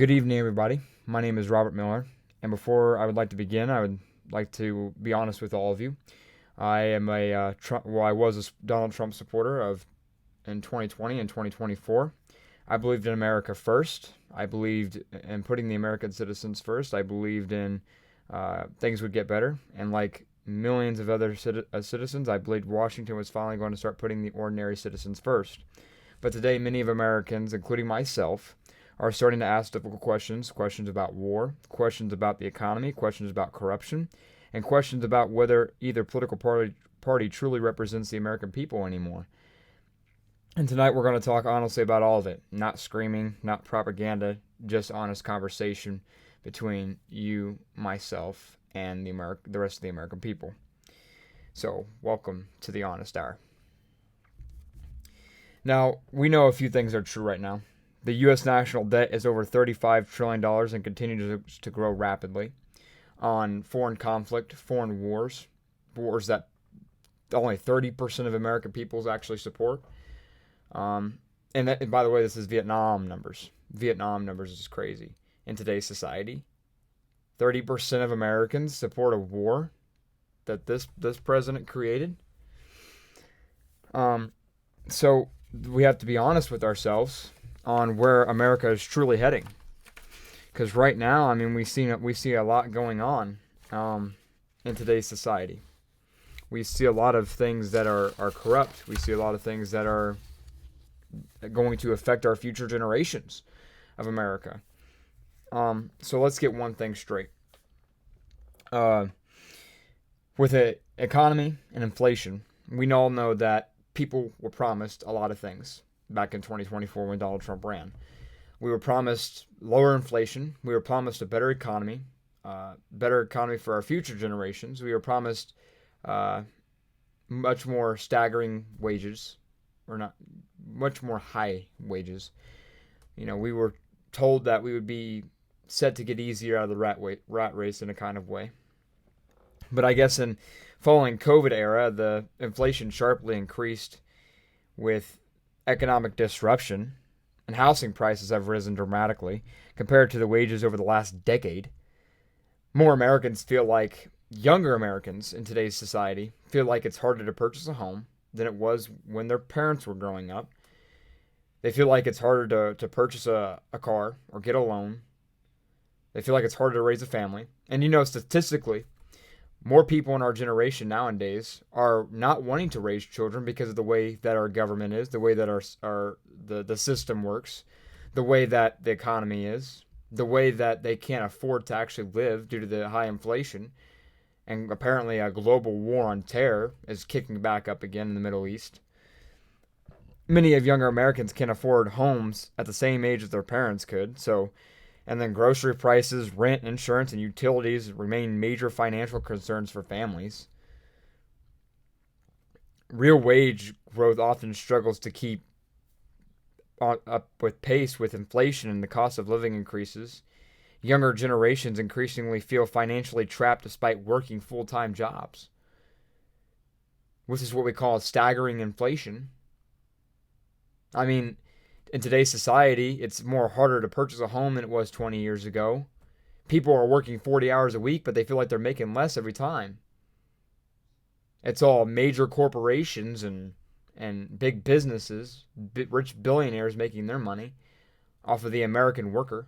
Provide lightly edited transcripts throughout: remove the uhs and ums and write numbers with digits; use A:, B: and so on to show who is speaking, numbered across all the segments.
A: Good evening, everybody. My name is Robert Miller, and before I would like to begin, I would like to be honest with all of you. I am I was a Donald Trump supporter of in 2020 and 2024. I believed in America first. I believed in putting the American citizens first. I believed in things would get better, and like millions of other citizens, I believed Washington was finally going to start putting the ordinary citizens first. But today, many of Americans, including myself, are starting to ask difficult questions questions about war, questions about the economy, questions about corruption, and questions about whether either political party truly represents the American people anymore. And tonight we're going to talk honestly about all of it. Not screaming, not propaganda, just honest conversation between you, myself, and the rest of the American people. So, welcome to the Honest Hour. Now, we know a few things are true right now. The U.S. national debt is over $35 trillion and continues to grow rapidly. On foreign conflict, foreign wars, wars that only 30% of American peoples actually support. And by the way, this is Vietnam numbers. Vietnam numbers is crazy in today's society. 30% of Americans support a war that this president created. So we have to be honest with ourselves on where America is truly heading. Because right now, I mean, we see a lot going on in today's society. We see a lot of things that are corrupt. We see a lot of things that are going to affect our future generations of America. So let's get one thing straight. With the economy and inflation, we all know that people were promised a lot of things back in 2024 when Donald Trump ran. We were promised lower inflation. We were promised a better economy for our future generations. We were promised much more staggering wages, or not, much more high wages. You know, we were told that we would be set to get easier out of the rat race in a kind of way. But I guess in following COVID era, the inflation sharply increased with economic disruption, and housing prices have risen dramatically compared to the wages over the last decade. More Americans feel like, younger Americans in today's society feel like it's harder to purchase a home than it was when their parents were growing up. They feel like it's harder to purchase a car or get a loan. They feel like it's harder to raise a family. And you know, statistically, more people in our generation nowadays are not wanting to raise children because of the way that our government is, the way that the system works, the way that the economy is, the way that they can't afford to actually live due to the high inflation. And apparently a global war on terror is kicking back up again in the Middle East. Many of younger Americans can't afford homes at the same age as their parents could, and then grocery prices, rent, insurance, and utilities remain major financial concerns for families. Real wage growth often struggles to keep up with pace with inflation and the cost of living increases. Younger generations increasingly feel financially trapped despite working full-time jobs. This is what we call staggering inflation. I mean, in today's society, it's more harder to purchase a home than it was 20 years ago. People are working 40 hours a week, but they feel like they're making less every time. It's all major corporations and big businesses, rich billionaires making their money off of the American worker,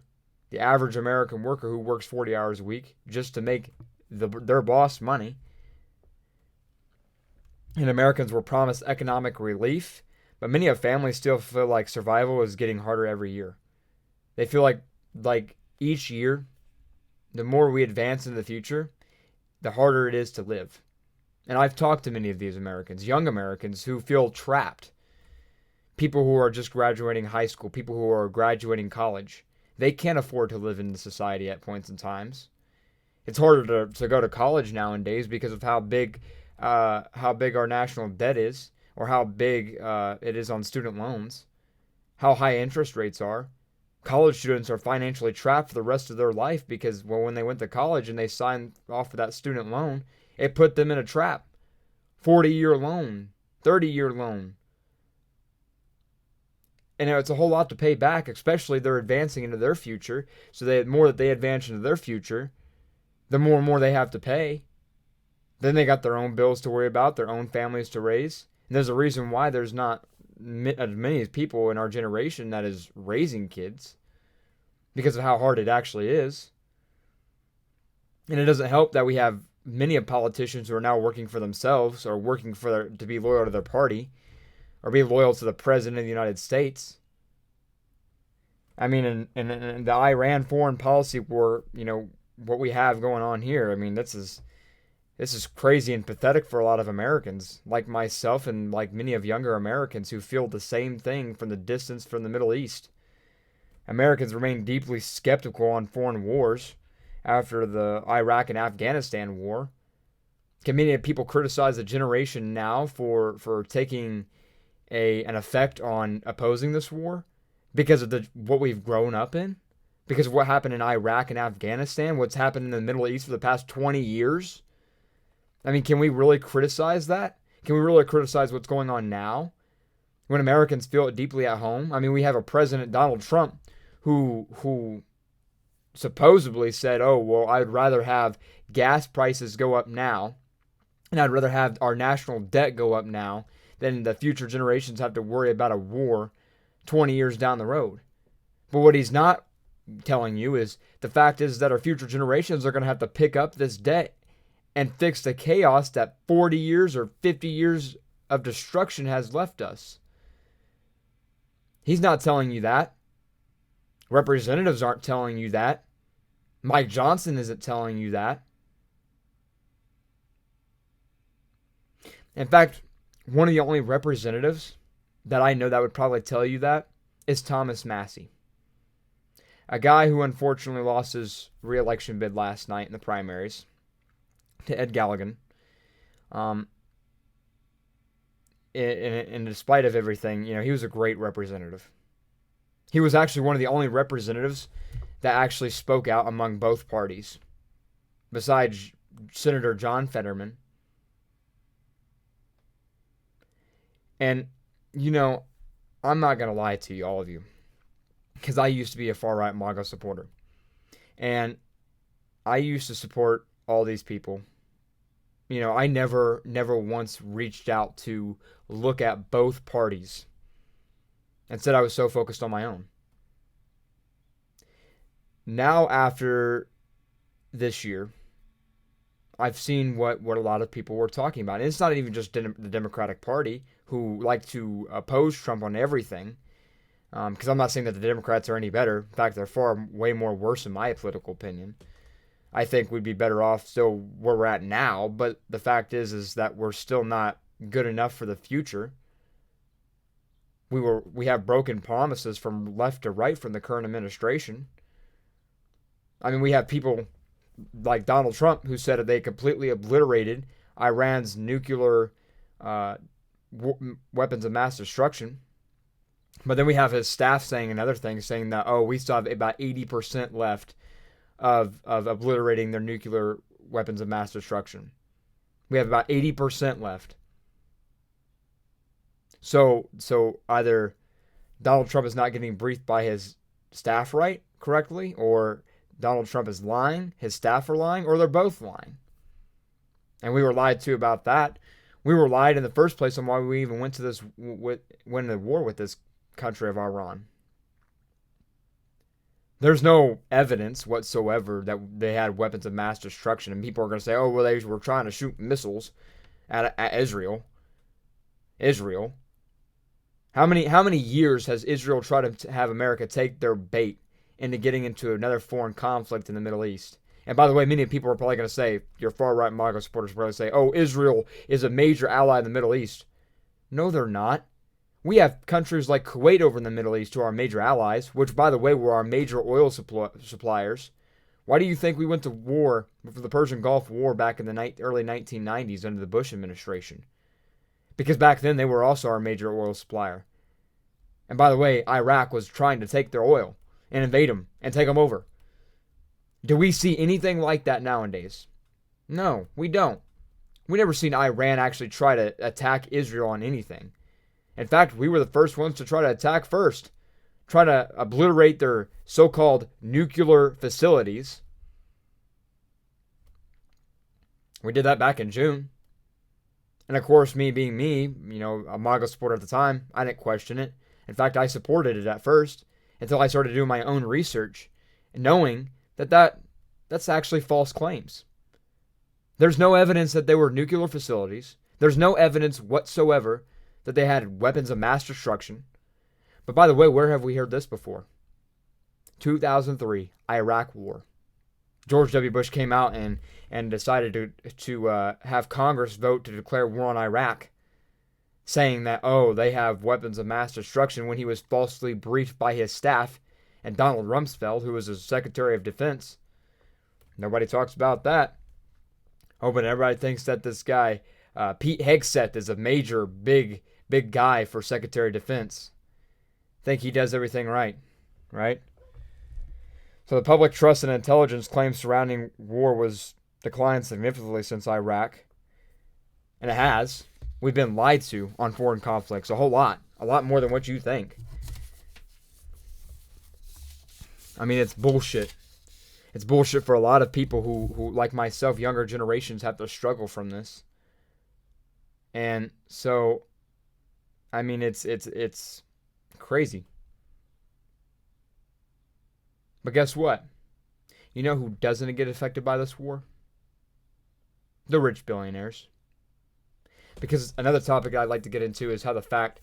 A: the average American worker who works 40 hours a week just to make their boss money. And Americans were promised economic relief, but many of families still feel like survival is getting harder every year. They feel like each year, the more we advance in the future, the harder it is to live. And I've talked to many of these Americans, young Americans, who feel trapped. People who are just graduating high school, people who are graduating college. They can't afford to live in the society at points in times. It's harder to go to college nowadays because of how big our national debt is, or how big it is on student loans, how high interest rates are. College students are financially trapped for the rest of their life because, well, when they went to college and they signed off for that student loan, it put them in a trap. 40-year loan, 30-year loan. And it's a whole lot to pay back, especially they're advancing into their future. So the more that they advance into their future, the more and more they have to pay. Then they got their own bills to worry about, their own families to raise. And there's a reason why there's not as many people in our generation that is raising kids, because of how hard it actually is. And it doesn't help that we have many of politicians who are now working for themselves, or working to be loyal to their party, or be loyal to the president of the United States. I mean, in the Iran foreign policy war, what we have going on here, I mean, this is crazy and pathetic for a lot of Americans, like myself and like many of younger Americans who feel the same thing from the distance from the Middle East. Americans remain deeply skeptical on foreign wars after the Iraq and Afghanistan war. Can many people criticize the generation now for taking an effect on opposing this war because of what we've grown up in? Because of what happened in Iraq and Afghanistan, what's happened in the Middle East for the past 20 years? I mean, can we really criticize that? Can we really criticize what's going on now when Americans feel it deeply at home? I mean, we have a president, Donald Trump, who supposedly said, oh, well, I'd rather have gas prices go up now, and I'd rather have our national debt go up now than the future generations have to worry about a war 20 years down the road. But what he's not telling you is the fact is that our future generations are going to have to pick up this debt and fix the chaos that 40 years or 50 years of destruction has left us. He's not telling you that. Representatives aren't telling you that. Mike Johnson isn't telling you that. In fact, one of the only representatives that I know that would probably tell you that is Thomas Massie, a guy who unfortunately lost his re-election bid last night in the primaries to Ed Galligan. In despite of everything, he was a great representative. He was actually one of the only representatives that actually spoke out among both parties, besides Senator John Fetterman. And, I'm not going to lie to you, all of you, because I used to be a far-right MAGA supporter. And I used to support all these people. I never once reached out to look at both parties. Instead, I was so focused on my own. Now, after this year, I've seen what a lot of people were talking about. And it's not even just the Democratic Party, who like to oppose Trump on everything. Because I'm not saying that the Democrats are any better. In fact, they're way more worse in my political opinion. I think we'd be better off still where we're at now. But the fact is that we're still not good enough for the future. We have broken promises from left to right from the current administration. I mean, we have people like Donald Trump who said that they completely obliterated Iran's nuclear weapons of mass destruction. But then we have his staff saying another thing, saying that, we still have about 80% left of obliterating their nuclear weapons of mass destruction. We have about 80% left. So either Donald Trump is not getting briefed by his staff correctly, or Donald Trump is lying, his staff are lying, or they're both lying. And we were lied to about that. We were lied in the first place on why we even went into war with this country of Iran. There's no evidence whatsoever that they had weapons of mass destruction, and people are going to say, they were trying to shoot missiles at Israel. Israel. How many years has Israel tried to have America take their bait into getting into another foreign conflict in the Middle East? And by the way, many people are probably going to say, your far-right MAGA supporters are probably say, Israel is a major ally in the Middle East. No, they're not. We have countries like Kuwait over in the Middle East who are major allies, which, by the way, were our major oil suppliers. Why do you think we went to war for the Persian Gulf War back in the early 1990s under the Bush administration? Because back then they were also our major oil supplier. And by the way, Iraq was trying to take their oil and invade them and take them over. Do we see anything like that nowadays? No, we don't. We never seen Iran actually try to attack Israel on anything. In fact, we were the first ones to try to attack first, try to obliterate their so-called nuclear facilities. We did that back in June. And of course, me being me, a MAGA supporter at the time, I didn't question it. In fact, I supported it at first until I started doing my own research and knowing that's actually false claims. There's no evidence that they were nuclear facilities. There's no evidence whatsoever that they had weapons of mass destruction. But by the way, where have we heard this before? 2003, Iraq War. George W. Bush came out and decided to have Congress vote to declare war on Iraq, saying that, they have weapons of mass destruction, when he was falsely briefed by his staff and Donald Rumsfeld, who was his Secretary of Defense. Nobody talks about that. But everybody thinks that this guy, Pete Hegseth, is a major, big guy for Secretary of Defense. Think he does everything right? So the public trust and intelligence claims surrounding war was declined significantly since Iraq. And it has. We've been lied to on foreign conflicts a whole lot. A lot more than what you think. I mean, it's bullshit. It's bullshit for a lot of people who like myself, younger generations, have to struggle from this. And so, I mean, it's crazy. But guess what? You know who doesn't get affected by this war? The rich billionaires. Because another topic I'd like to get into is how the fact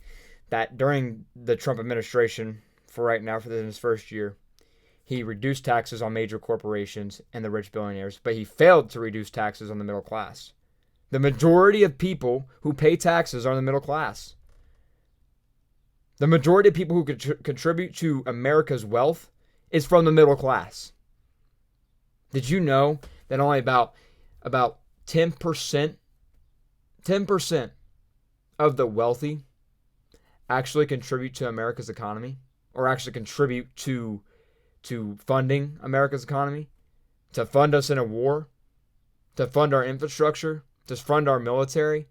A: that during the Trump administration, for right now, for his first year, he reduced taxes on major corporations and the rich billionaires, but he failed to reduce taxes on the middle class. The majority of people who pay taxes are the middle class. The majority of people who contribute to America's wealth is from the middle class. Did you know that only about 10% of the wealthy actually contribute to America's economy, or actually contribute to funding America's economy, to fund us in a war, to fund our infrastructure, to fund our military?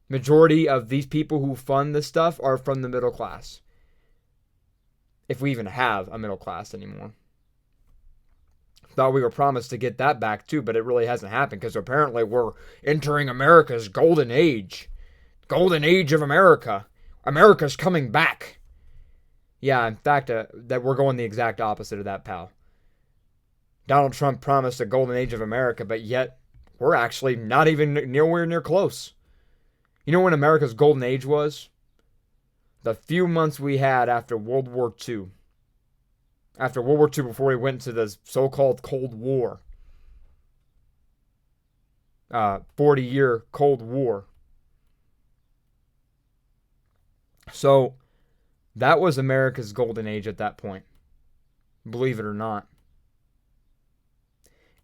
A: Majority of these people who fund this stuff are from the middle class. If we even have a middle class anymore. Thought we were promised to get that back too, but it really hasn't happened, because apparently we're entering America's golden age. Golden age of America. America's coming back. Yeah, in fact, that we're going the exact opposite of that, pal. Donald Trump promised a golden age of America, but yet we're actually not even nowhere near close. You know when America's golden age was? The few months we had after World War II. After World War II, before we went to the so-called Cold War. 40-year Cold War. So, that was America's golden age at that point. Believe it or not.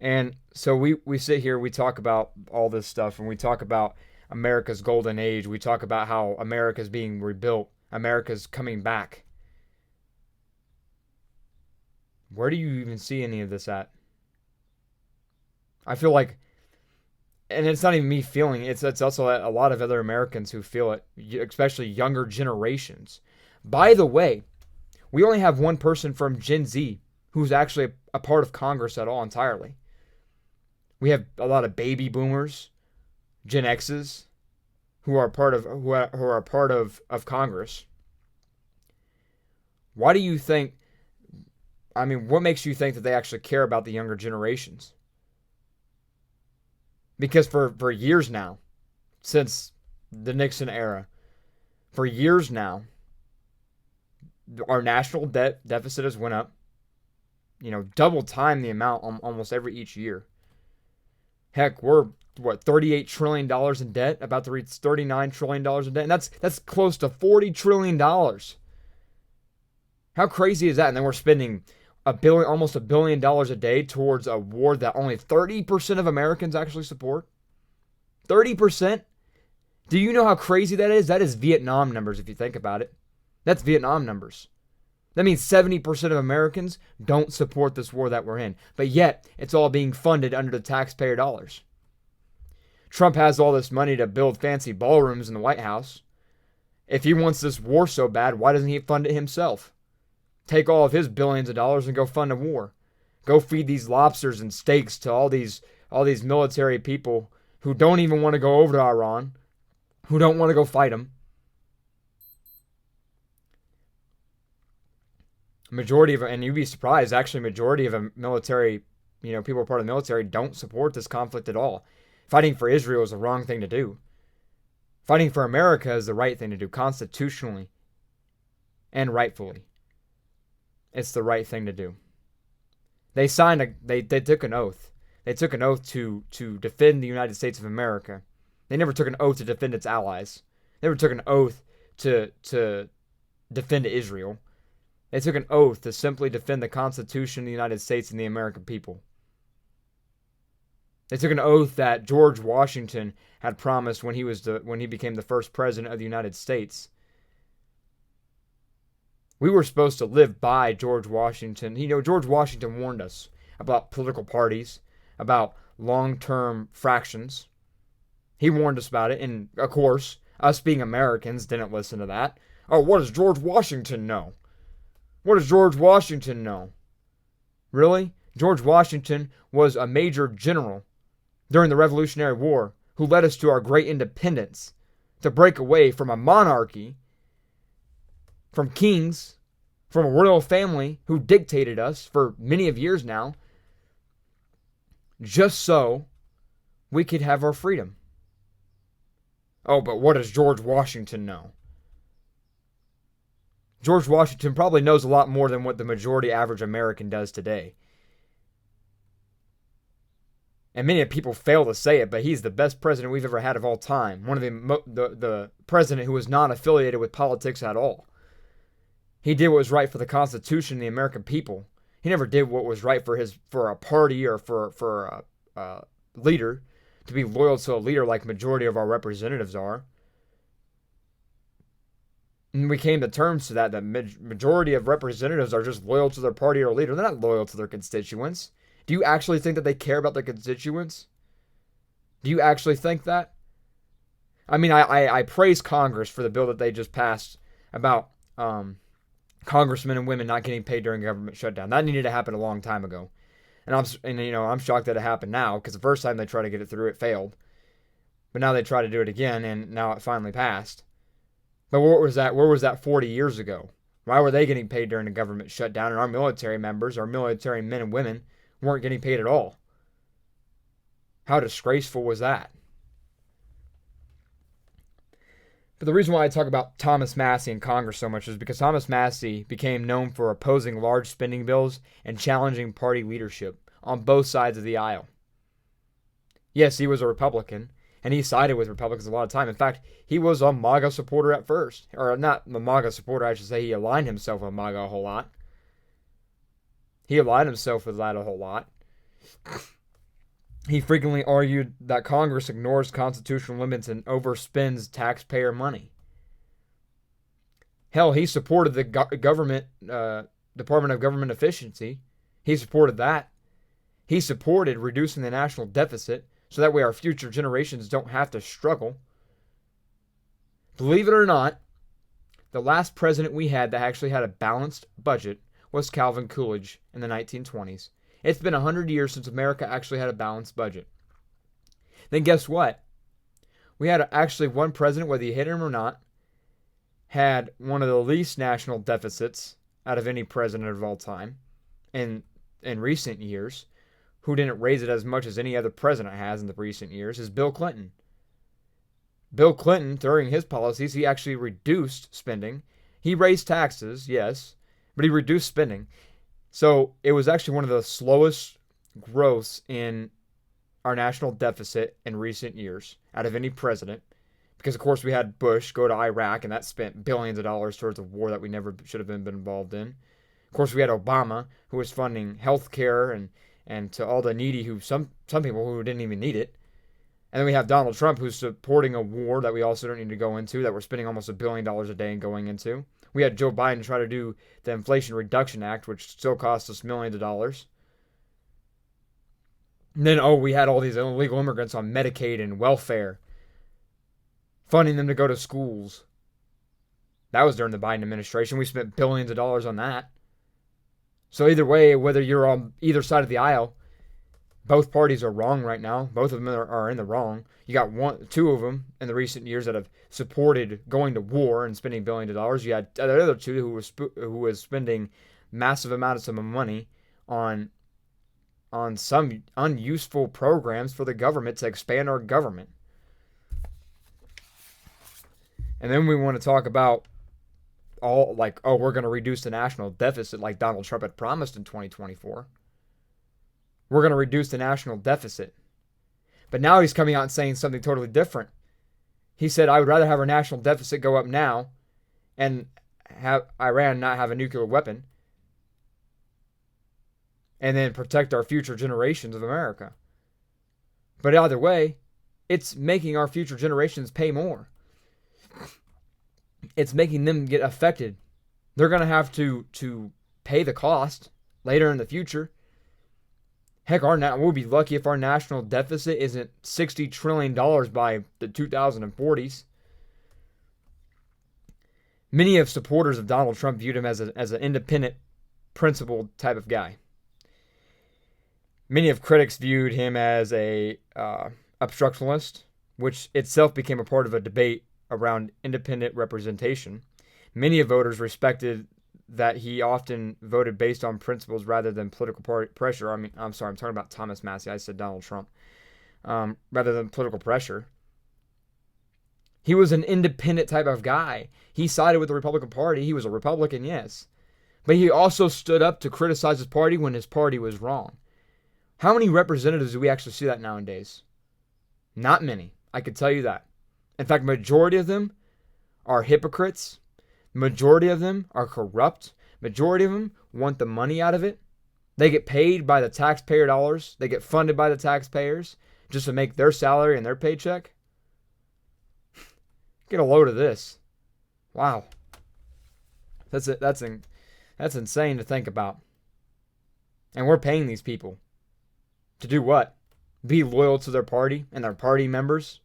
A: And so we sit here, we talk about all this stuff, and we talk about America's golden age. We talk about how America's being rebuilt. America's coming back. Where do you even see any of this at? I feel like, and it's not even me feeling it, it's also a lot of other Americans who feel it, especially younger generations. By the way, we only have one person from Gen Z who's actually a part of Congress at all entirely. We have a lot of baby boomers, Gen X's, who are part of Congress. Why do you think? I mean, what makes you think that they actually care about the younger generations? Because for years now, since the Nixon era, for years now, our national debt deficit has went up. Double time the amount almost each year. Heck, we're $38 trillion in debt, about to reach $39 trillion in debt, and that's close to $40 trillion. How crazy is that? And then we're spending almost $1 billion a day towards a war that only 30% of Americans actually support. 30%? Do you know how crazy that is? That is Vietnam numbers, if you think about it. That's Vietnam numbers. That means 70% of Americans don't support this war that we're in. But yet, it's all being funded under the taxpayer dollars. Trump has all this money to build fancy ballrooms in the White House. If he wants this war so bad, why doesn't he fund it himself? Take all of his billions of dollars and go fund a war. Go feed these lobsters and steaks to all these military people who don't even want to go over to Iran, who don't want to go fight them. Majority of, and you'd be surprised, actually, majority of a military, people part of the military don't support this conflict at all. Fighting for Israel is the wrong thing to do. Fighting for America is the right thing to do, constitutionally and rightfully. It's the right thing to do. They took an oath. They took an oath to defend the United States of America. They never took an oath to defend its allies. They never took an oath to defend Israel. They took an oath to simply defend the Constitution of the United States and the American people. They took an oath that George Washington had promised when he became the first president of the United States. We were supposed to live by George Washington. George Washington warned us about political parties, about long-term fractions. He warned us about it, and of course, us being Americans didn't listen to that. Oh, what does George Washington know? What does George Washington know? Really? George Washington was a major general during the Revolutionary War who led us to our great independence, to break away from a monarchy, from kings, from a royal family who dictated us for many of years now, just so we could have our freedom. Oh, but what does George Washington know? George Washington probably knows a lot more than what the majority average American does today. And many people fail to say it, but he's the best president we've ever had of all time. One of the president who was not affiliated with politics at all. He did what was right for the Constitution and the American people. He never did what was right for a party or for a leader, to be loyal to a leader like majority of our representatives are. And we came to terms to that majority of representatives are just loyal to their party or leader. They're not loyal to their constituents. Do you actually think that they care about their constituents? Do you actually think that? I mean, I praise Congress for the bill that they just passed about congressmen and women not getting paid during government shutdown. That needed to happen a long time ago. And I'm shocked that it happened now, because the first time they tried to get it through, it failed. But now they try to do it again, and now it finally passed. But where was that 40 years ago? Why were they getting paid during the government shutdown, and our military members, our military men and women, weren't getting paid at all? How disgraceful was that? But the reason why I talk about Thomas Massie in Congress so much is because Thomas Massie became known for opposing large spending bills and challenging party leadership on both sides of the aisle. Yes, he was a Republican, and he sided with Republicans a lot of time. In fact, he was a MAGA supporter at first. Or not a MAGA supporter, I should say. He aligned himself with MAGA a whole lot. He aligned himself with that a whole lot. He frequently argued that Congress ignores constitutional limits and overspends taxpayer money. Hell, he supported the government Department of Government Efficiency. He supported that. He supported reducing the national deficit so that way our future generations don't have to struggle. Believe it or not, the last president we had that actually had a balanced budget was Calvin Coolidge in the 1920s. It's been 100 years since America actually had a balanced budget. Then guess what? We had actually one president, whether you hate him or not, had one of the least national deficits out of any president of all time in recent years. Who didn't raise it as much as any other president has in the recent years is Bill Clinton. Bill Clinton, during his policies, he actually reduced spending. He raised taxes, yes, but he reduced spending. So it was actually one of the slowest growths in our national deficit in recent years out of any president. Because, of course, we had Bush go to Iraq, and that spent billions of dollars towards a war that we never should have been involved in. Of course, we had Obama, who was funding health care and to all the needy, who some people who didn't even need it. And then we have Donald Trump, who's supporting a war that we also don't need to go into, that we're spending almost $1 billion a day and going into. We had Joe Biden try to do the Inflation Reduction Act, which still cost us millions of dollars. And then, we had all these illegal immigrants on Medicaid and welfare, funding them to go to schools. That was during the Biden administration. We spent billions of dollars on that. So either way, whether you're on either side of the aisle, both parties are wrong right now. Both of them are in the wrong. You got two of them in the recent years that have supported going to war and spending billions of dollars. You had the other two who was spending massive amounts of money on some unuseful programs for the government to expand our government. And then we want to talk about we're going to reduce the national deficit like Donald Trump had promised in 2024. We're going to reduce the national deficit. But now he's coming out and saying something totally different. He said, I would rather have our national deficit go up now and have Iran not have a nuclear weapon and then protect our future generations of America. But either way, it's making our future generations pay more. It's making them get affected. They're going to have to pay the cost later in the future. Heck, we'll be lucky if our national deficit isn't $60 trillion by the 2040s. Many of supporters of Donald Trump viewed him as an independent, principled type of guy. Many of critics viewed him as a obstructionist, which itself became a part of a debate around independent representation. Many of voters respected that he often voted based on principles rather than political pressure. I'm talking about Thomas Massie. I said Donald Trump. Rather than political pressure. He was an independent type of guy. He sided with the Republican Party. He was a Republican, yes. But he also stood up to criticize his party when his party was wrong. How many representatives do we actually see that nowadays? Not many. I could tell you that. In fact, majority of them are hypocrites. Majority of them are corrupt. Majority of them want the money out of it. They get paid by the taxpayer dollars. They get funded by the taxpayers just to make their salary and their paycheck. Get a load of this. Wow. That's insane to think about. And we're paying these people to do what? Be loyal to their party and their party members.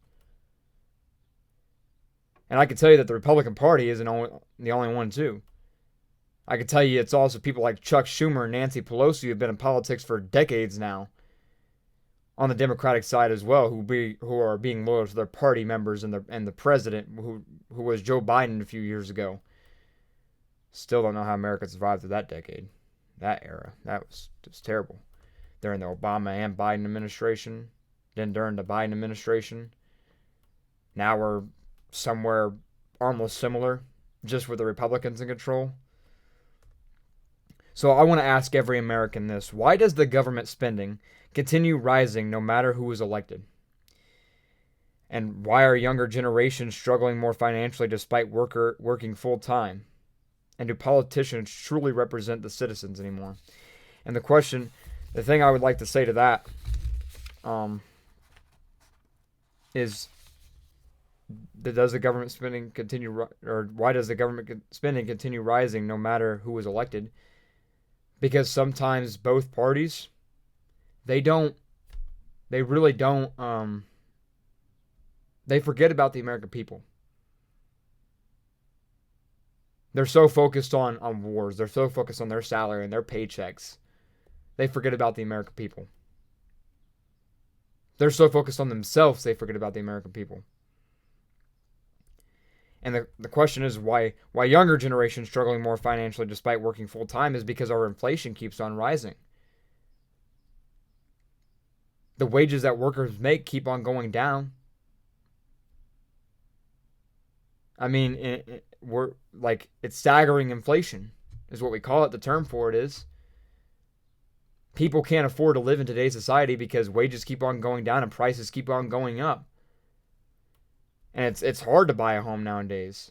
A: And I can tell you that the Republican Party isn't the only one, too. I can tell you it's also people like Chuck Schumer and Nancy Pelosi who have been in politics for decades now on the Democratic side as well, who are being loyal to their party members and the president, who was Joe Biden a few years ago. Still don't know how America survived through that decade, that era. That was just terrible. During the Obama and Biden administration, then during the Biden administration. Now we're somewhere almost similar, just with the Republicans in control. So I want to ask every American this. Why does the government spending continue rising no matter who is elected? And why are younger generations struggling more financially despite working full-time? And do politicians truly represent the citizens anymore? And the thing I would like to say to that is, does the government spending continue, or why does the government spending continue rising no matter who is elected? Because sometimes both parties, they really don't, they forget about the American people. They're so focused on wars. They're so focused on their salary and their paychecks. They forget about the American people. They're so focused on themselves, they forget about the American people. And the question is why younger generations struggling more financially despite working full time is because our inflation keeps on rising. The wages that workers make keep on going down. I mean, it's staggering inflation is what we call it. The term for it is. People can't afford to live in today's society because wages keep on going down and prices keep on going up. And it's hard to buy a home nowadays.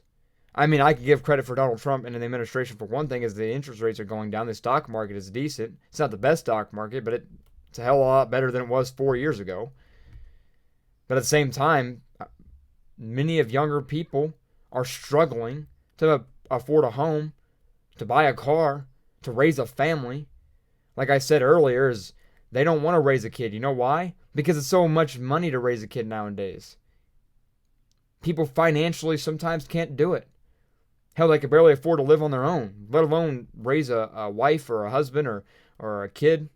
A: I mean, I could give credit for Donald Trump and the administration for one thing, is the interest rates are going down. The stock market is decent. It's not the best stock market, but it's a hell of a lot better than it was 4 years ago. But at the same time, many of younger people are struggling to afford a home, to buy a car, to raise a family. Like I said earlier, is they don't want to raise a kid. You know why? Because it's so much money to raise a kid nowadays. People financially sometimes can't do it. Hell, they could barely afford to live on their own, let alone raise a wife or a husband or a kid.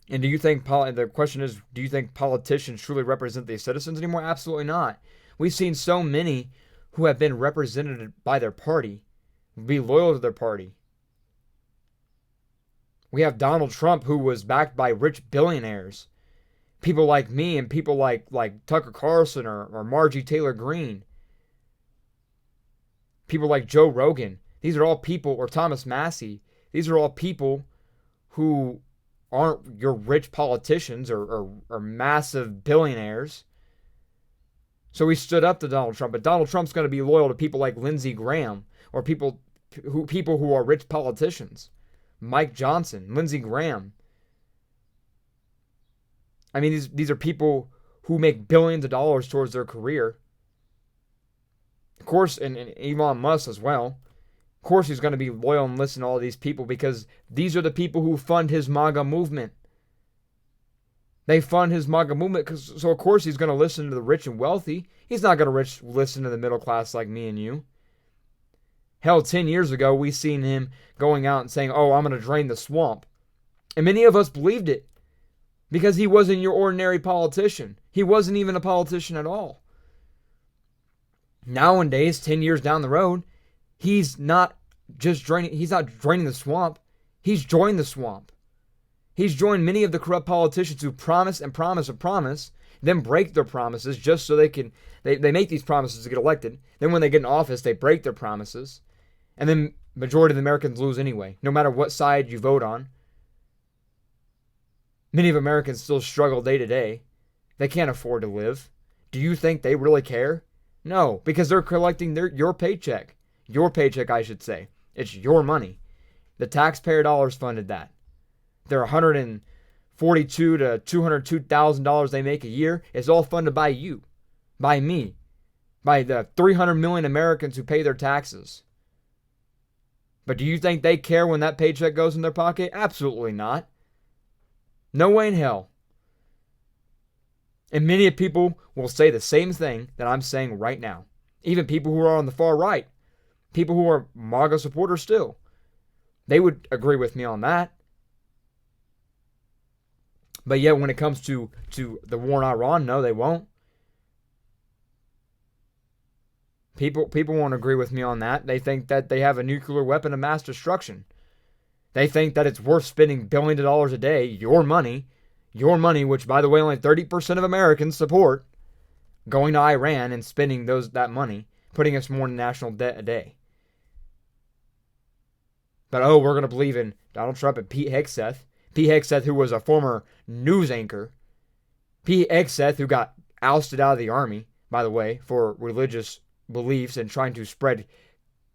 A: And do you think, the question is, do you think politicians truly represent the citizens anymore? Absolutely not. We've seen so many who have been represented by their party be loyal to their party. We have Donald Trump, who was backed by rich billionaires. People like me and people like Tucker Carlson or Margie Taylor Greene. People like Joe Rogan. These are all people, or Thomas Massey. These are all people who aren't your rich politicians or massive billionaires. So we stood up to Donald Trump, but Donald Trump's going to be loyal to people like Lindsey Graham or people who are rich politicians. Mike Johnson, Lindsey Graham. I mean, these are people who make billions of dollars towards their career. Of course, and Elon Musk as well. Of course, he's going to be loyal and listen to all these people because these are the people who fund his MAGA movement. They fund his MAGA movement, so of course he's going to listen to the rich and wealthy. He's not going to listen to the middle class like me and you. Hell, 10 years ago, we seen him going out and saying, oh, I'm going to drain the swamp. And many of us believed it because he wasn't your ordinary politician. He wasn't even a politician at all. Nowadays, 10 years down the road, he's not draining the swamp. He's joined the swamp. He's joined many of the corrupt politicians who promise and promise and promise, then break their promises just so they make these promises to get elected. Then when they get in office, they break their promises. And then majority of the Americans lose anyway, no matter what side you vote on. Many of Americans still struggle day to day. They can't afford to live. Do you think they really care? No, because they're collecting your paycheck. Your paycheck, I should say. It's your money. The taxpayer dollars funded that. Their $142,000 to $202,000 they make a year is all funded by you, by me, by the 300 million Americans who pay their taxes. But do you think they care when that paycheck goes in their pocket? Absolutely not. No way in hell. And many people will say the same thing that I'm saying right now. Even people who are on the far right. People who are MAGA supporters still. They would agree with me on that. But yet when it comes to the war in Iran, no, they won't. People won't agree with me on that. They think that they have a nuclear weapon of mass destruction. They think that it's worth spending billions of dollars a day, your money, which, by the way, only 30% of Americans support, going to Iran and spending that money, putting us more in national debt a day. But, we're going to believe in Donald Trump and Pete Hegseth. Pete Hegseth, who was a former news anchor. Pete Hegseth, who got ousted out of the army, by the way, for religious beliefs and trying to spread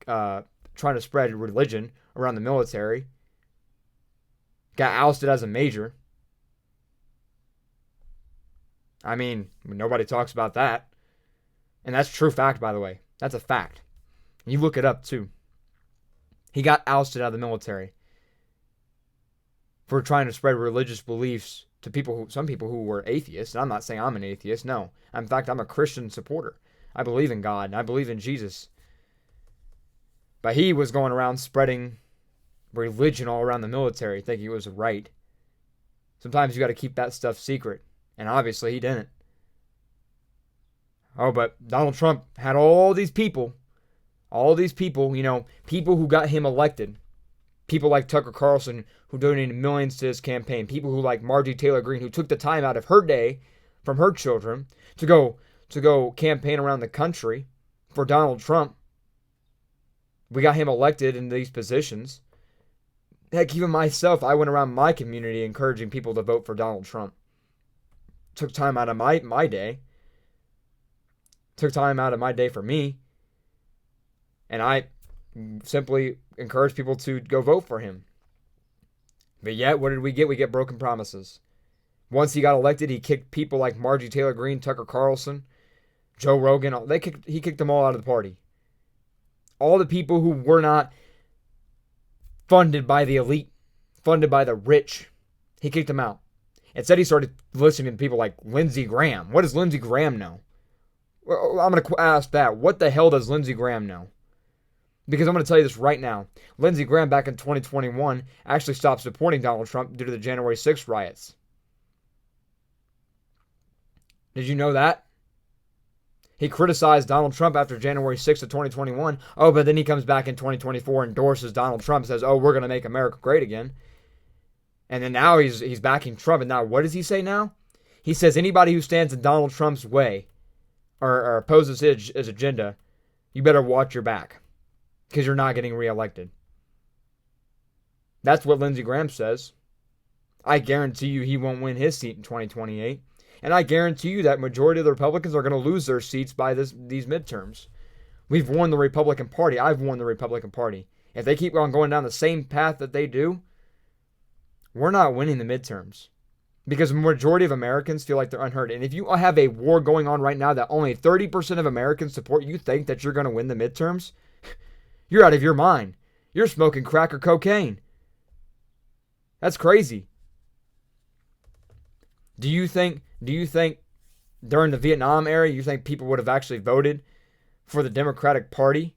A: religion around the military. Got ousted as a major. I mean, nobody talks about that. And that's true fact, by the way. That's a fact. You look it up, too. He got ousted out of the military for trying to spread religious beliefs to some people who were atheists. And I'm not saying I'm an atheist. No. In fact, I'm a Christian supporter. I believe in God, and I believe in Jesus. But he was going around spreading religion all around the military, thinking it was right. Sometimes you got to keep that stuff secret. And obviously he didn't. But Donald Trump had all these people, people who got him elected. People like Tucker Carlson, who donated millions to his campaign. People who like Margie Taylor Greene, who took the time out of her day from her children to go campaign around the country for Donald Trump. We got him elected in these positions. Heck, even myself, I went around my community encouraging people to vote for Donald Trump. Took time out of my day. Took time out of my day for me. And I simply encourage people to go vote for him. But yet, what did we get? We get broken promises. Once he got elected, he kicked people like Margie Taylor Greene, Tucker Carlson, Joe Rogan. He kicked them all out of the party. All the people who were not funded by the elite, funded by the rich, he kicked them out. Instead, he started listening to people like Lindsey Graham. What does Lindsey Graham know? Well, I'm going to ask that. What the hell does Lindsey Graham know? Because I'm going to tell you this right now. Lindsey Graham back in 2021 actually stopped supporting Donald Trump due to the January 6th riots. Did you know that? He criticized Donald Trump after January 6th of 2021. Oh, but then he comes back in 2024, endorses Donald Trump, says, oh, we're going to make America great again. And then now he's backing Trump. And now what does he say now? He says anybody who stands in Donald Trump's way or opposes his agenda, you better watch your back because you're not getting reelected. That's what Lindsey Graham says. I guarantee you he won't win his seat in 2028. And I guarantee you that majority of the Republicans are going to lose their seats by these midterms. We've won the Republican Party. I've won the Republican Party. If they keep on going down the same path that they do, we're not winning the midterms. Because the majority of Americans feel like they're unheard. And if you have a war going on right now that only 30% of Americans support, you think that you're going to win the midterms? You're out of your mind. You're smoking crack or cocaine. That's crazy. Do you think during the Vietnam era, you think people would have actually voted for the Democratic Party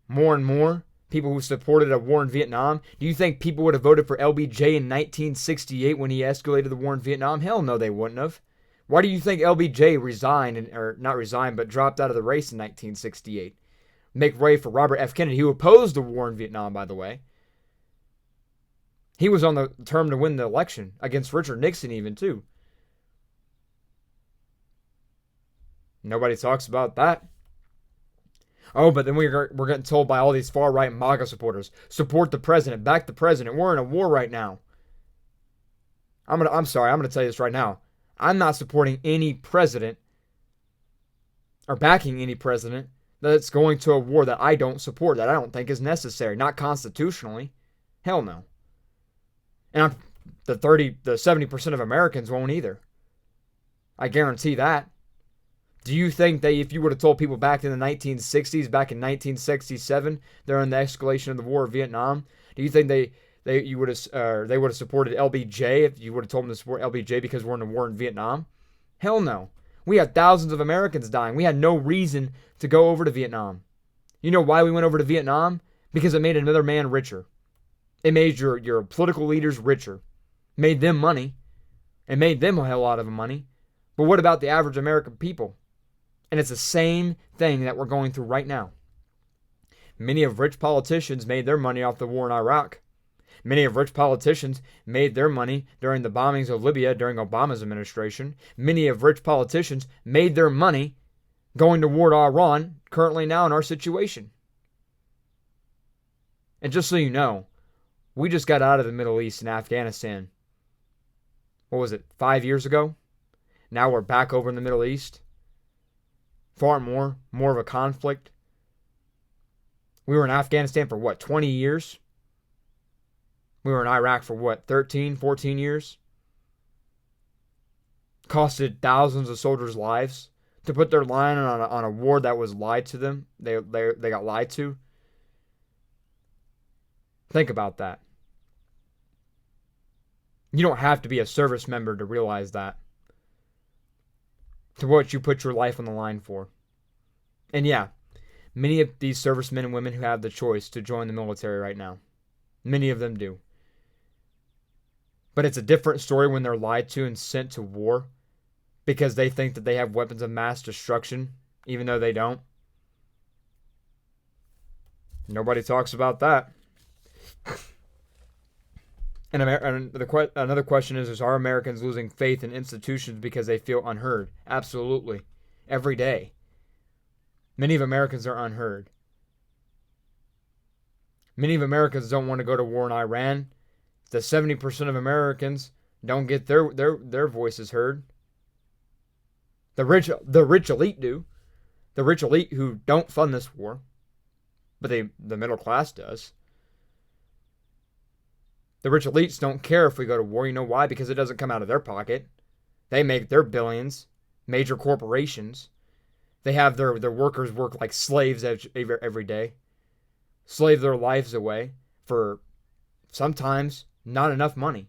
A: more and more? People who supported a war in Vietnam? Do you think people would have voted for LBJ in 1968 when he escalated the war in Vietnam? Hell no, they wouldn't have. Why do you think LBJ resigned, or not resigned, but dropped out of the race in 1968? Make way for Robert F. Kennedy, who opposed the war in Vietnam, by the way. He was on the term to win the election against Richard Nixon even, too. Nobody talks about that. Oh, but then we're getting told by all these far-right MAGA supporters, support the president, back the president. We're in a war right now. I'm sorry, I'm going to tell you this right now. I'm not supporting any president or backing any president that's going to a war that I don't support, that I don't think is necessary, not constitutionally. Hell no. And the 70% of Americans won't either. I guarantee that. Do you think that if you would have told people back in the 1960s, back in 1967, during the escalation of the war of Vietnam, do you think they would have supported LBJ if you would have told them to support LBJ because we're in a war in Vietnam? Hell no. We had thousands of Americans dying. We had no reason to go over to Vietnam. You know why we went over to Vietnam? Because it made another man richer. It made your political leaders richer. Made them money. It made them a hell lot of money. But what about the average American people? And it's the same thing that we're going through right now. Many of rich politicians made their money off the war in Iraq. Many of rich politicians made their money during the bombings of Libya during Obama's administration. Many of rich politicians made their money going to war to Iran currently now in our situation. And just so you know, we just got out of the Middle East and Afghanistan. What was it, 5 years ago? Now we're back over in the Middle East. Far more of a conflict. We were in Afghanistan for what, 20 years? We were in Iraq for what, 13, 14 years? Costed thousands of soldiers' lives to put their line on a war that was lied to them. They got lied to. Think about that. You don't have to be a service member to realize that. To what you put your life on the line for. And yeah, many of these servicemen and women who have the choice to join the military right now, many of them do. But it's a different story when they're lied to and sent to war because they think that they have weapons of mass destruction, even though they don't. Nobody talks about that. And another question is are Americans losing faith in institutions because they feel unheard? Absolutely. Every day. Many of Americans are unheard. Many of Americans don't want to go to war in Iran. The 70% of Americans don't get their voices heard. The rich elite do. The rich elite who don't fund this war. But the middle class does. The rich elites don't care if we go to war. You know why? Because it doesn't come out of their pocket. They make their billions. Major corporations. They have their workers work like slaves every day. Slave their lives away for sometimes not enough money.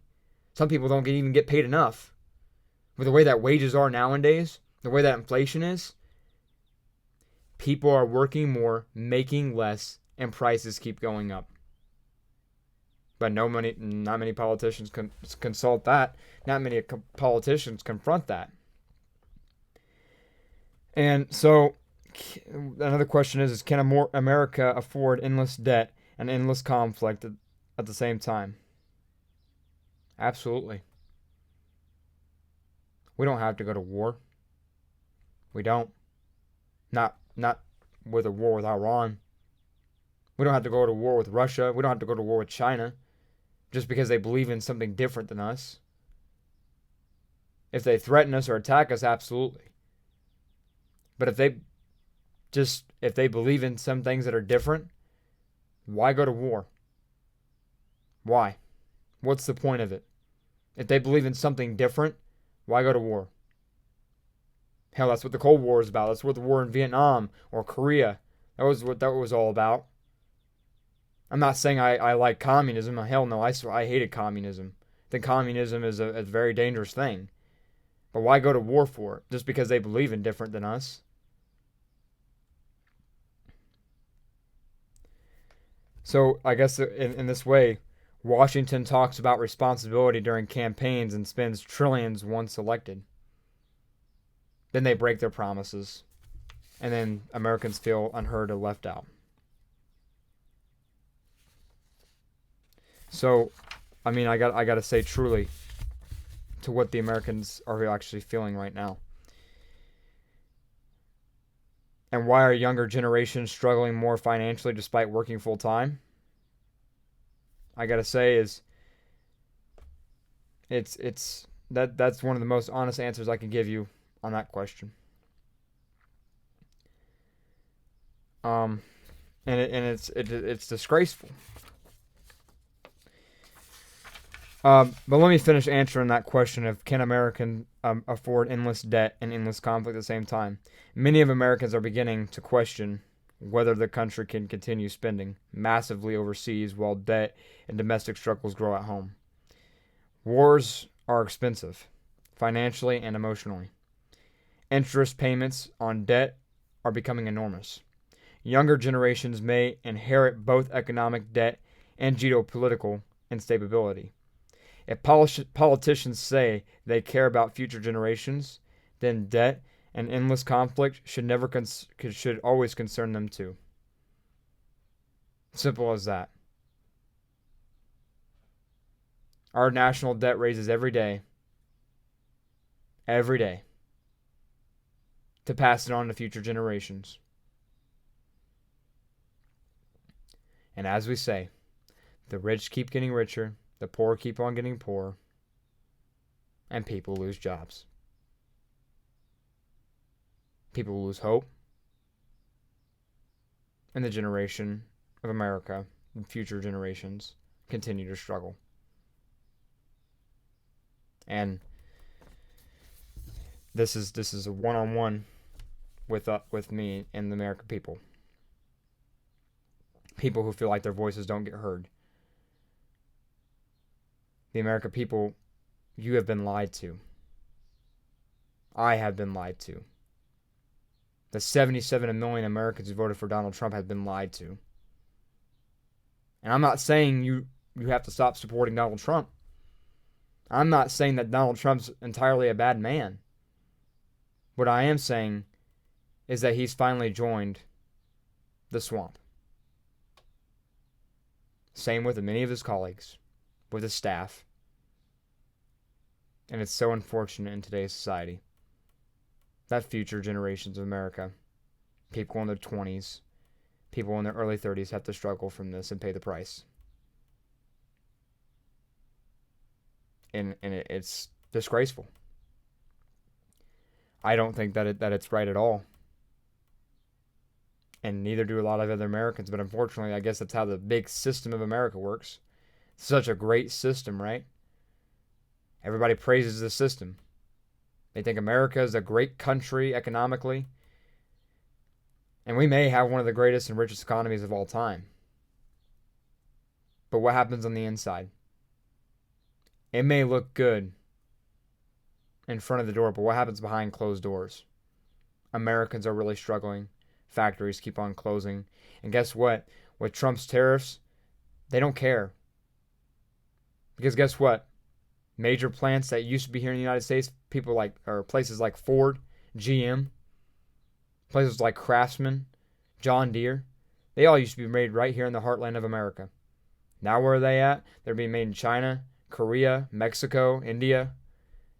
A: Some people don't even get paid enough. With the way that wages are nowadays, the way that inflation is, People are working more, making less, and prices keep going up. But not many politicians consult that. Not many politicians confront that. And so, another question is can America afford endless debt and endless conflict at the same time? Absolutely. We don't have to go to war. We don't. Not with a war with Iran. We don't have to go to war with Russia. We don't have to go to war with China just because they believe in something different than us. If they threaten us or attack us, absolutely. But if they believe in some things that are different, why go to war? Why? What's the point of it? If they believe in something different, why go to war? Hell, that's what the Cold War is about. That's what the war in Vietnam or Korea, that was what that was all about. I'm not saying I like communism. Hell no, I hated communism. I think communism is a very dangerous thing. But why go to war for it? Just because they believe in different than us? So I guess in this way, Washington talks about responsibility during campaigns and spends trillions once elected. Then they break their promises. And then Americans feel unheard or left out. So, I mean, I got to say truly to what the Americans are actually feeling right now. And why are younger generations struggling more financially despite working full time? I got to say is that's one of the most honest answers I can give you on that question. And it's disgraceful. But let me finish answering that question of can Americans afford endless debt and endless conflict at the same time? Many of Americans are beginning to question whether the country can continue spending massively overseas while debt and domestic struggles grow at home. Wars are expensive, financially and emotionally. Interest payments on debt are becoming enormous. Younger generations may inherit both economic debt and geopolitical instability. If politicians say they care about future generations, then debt and endless conflict should always concern them too. Simple as that. Our national debt raises every day, to pass it on to future generations. And as we say, the rich keep getting richer, the poor keep on getting poorer, and people lose jobs. People lose hope, and the generation of America and future generations continue to struggle. And this is a one-on-one with me and the American people. People who feel like their voices don't get heard. The American people, you have been lied to. I have been lied to. The 77 million Americans who voted for Donald Trump have been lied to. And I'm not saying you have to stop supporting Donald Trump. I'm not saying that Donald Trump's entirely a bad man. What I am saying is that he's finally joined the swamp. Same with many of his colleagues, with his staff. And it's so unfortunate in today's society that future generations of America, people in their 20s, people in their early 30s, have to struggle from this and pay the price. And it's disgraceful. I don't think that it's right at all. And neither do a lot of other Americans. But unfortunately, I guess that's how the big system of America works. It's such a great system, right? Everybody praises the system. They think America is a great country economically. And we may have one of the greatest and richest economies of all time. But what happens on the inside? It may look good in front of the door, but what happens behind closed doors? Americans are really struggling. factories keep on closing. And guess what? With Trump's tariffs, they don't care. Because guess what? Major plants that used to be here in the United States, or places like Ford, GM, places like Craftsman, John Deere, they all used to be made right here in the heartland of America. Now where are they at? They're being made in China, Korea, Mexico, India,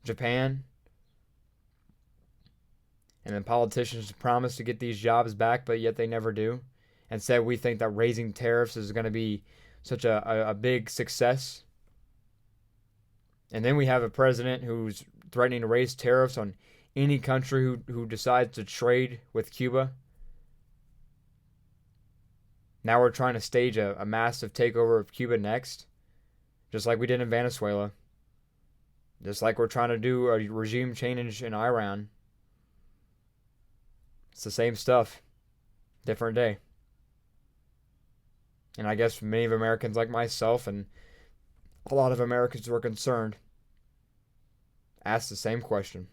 A: Japan. And then politicians promise to get these jobs back, but yet they never do. And said we think that raising tariffs is going to be such a big success. And then we have a president who's threatening to raise tariffs on any country who decides to trade with Cuba. Now we're trying to stage a massive takeover of Cuba next, just like we did in Venezuela. Just like we're trying to do a regime change in Iran. It's the same stuff, different day. And I guess many of Americans like myself and a lot of Americans who are concerned ask the same question.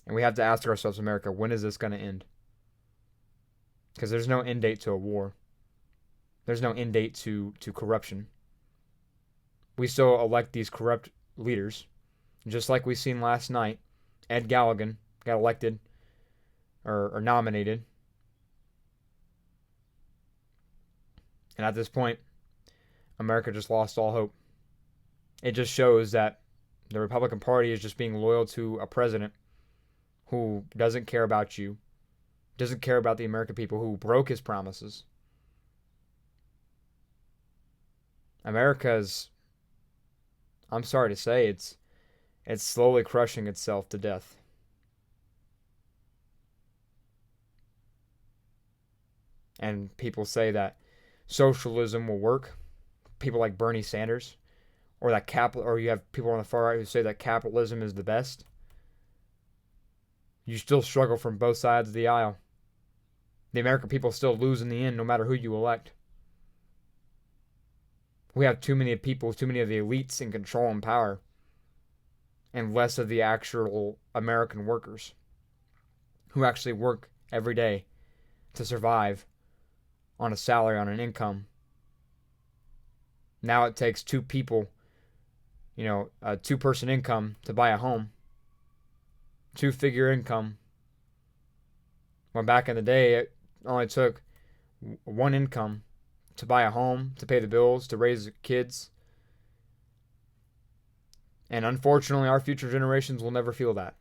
A: And we have to ask ourselves, America, when is this going to end? Because there's no end date to a war. There's no end date to corruption. We still elect these corrupt leaders. Just like we seen last night, Ed Galligan got elected or nominated. And at this point, America just lost all hope. It just shows that the Republican Party is just being loyal to a president who doesn't care about you, doesn't care about the American people, who broke his promises. America's, I'm sorry to say, it's slowly crushing itself to death. And people say that socialism will work. People like Bernie Sanders, or you have people on the far right who say that capitalism is the best. You still struggle from both sides of the aisle. The American people still lose in the end, no matter who you elect. We have too many people, too many of the elites in control and power, and less of the actual American workers who actually work every day to survive on a salary, on an income. Now it takes two people, a two-person income to buy a home. Two-figure income. When back in the day, it only took one income to buy a home, to pay the bills, to raise kids. And unfortunately, our future generations will never feel that.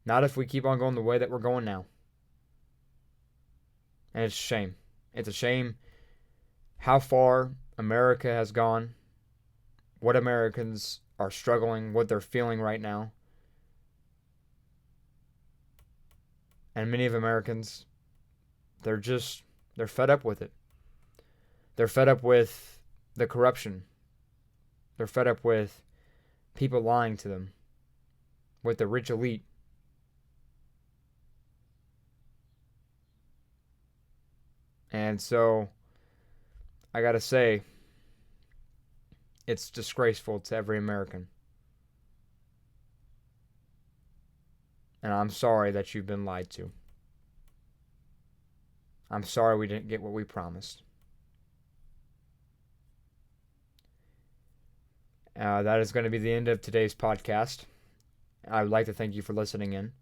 A: Not if we keep on going the way that we're going now. And it's a shame. It's a shame how far America has gone, what Americans are struggling, what they're feeling right now. And many of Americans, they're fed up with it. They're fed up with the corruption. They're fed up with people lying to them, with the rich elite. And so, I gotta say, it's disgraceful to every American. And I'm sorry that you've been lied to. I'm sorry we didn't get what we promised. That is going to be the end of today's podcast. I would like to thank you for listening in.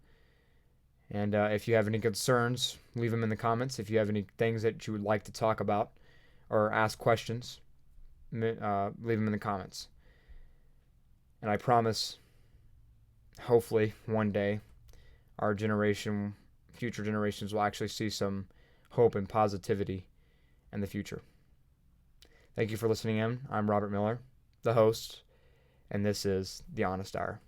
A: And if you have any concerns, leave them in the comments. If you have any things that you would like to talk about or ask questions, leave them in the comments. And I promise, hopefully, one day, our generation, future generations will actually see some hope and positivity in the future. Thank you for listening in. I'm Robert Miller, the host, and this is The Honest Hour.